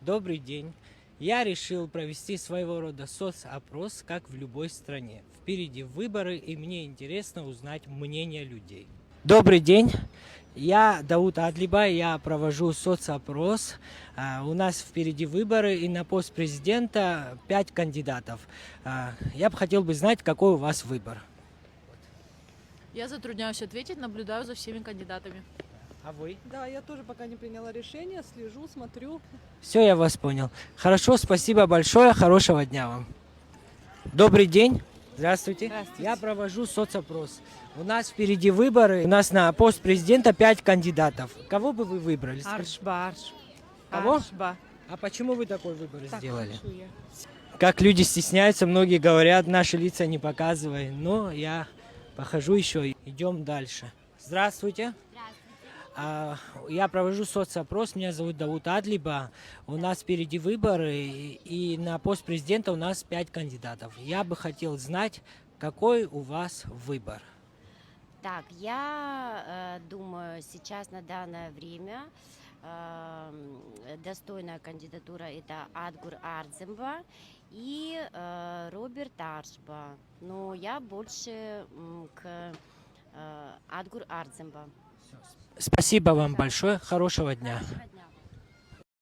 Добрый день. Я решил провести своего рода соцопрос, как в любой стране. Впереди выборы, и мне интересно узнать мнение людей. Добрый день. Я Дауд Адлибай, я провожу соцопрос. У нас впереди выборы, и на пост президента 5 кандидатов. Я бы хотел бы знать, какой у вас выбор. Я затрудняюсь ответить, наблюдаю за всеми кандидатами. А вы? Да, я тоже пока не приняла решение, слежу, смотрю. Все, я вас понял. Хорошо, спасибо большое, хорошего дня вам. Добрый день. Здравствуйте. Здравствуйте. Я провожу соцопрос. У нас впереди выборы. У нас на пост президента 5 кандидатов. Кого бы вы выбрали? Аршба. Кого? Аршба. А почему вы такой выбор Так сделали? хочу я. Как люди стесняются, многие говорят, наши лица не показывай. Но я похожу еще. Идем дальше. Здравствуйте. Я провожу соцопрос, меня зовут Дауд Адлиба. У нас впереди выборы, и на пост президента у нас 5 кандидатов. Я бы хотел знать, какой у вас выбор. Так, я думаю, сейчас на данное время достойная кандидатура это Адгур Ардземба и Роберт Аршба. Но я больше к Адгур Ардземба. Спасибо вам большое, хорошего дня. Хорошего дня.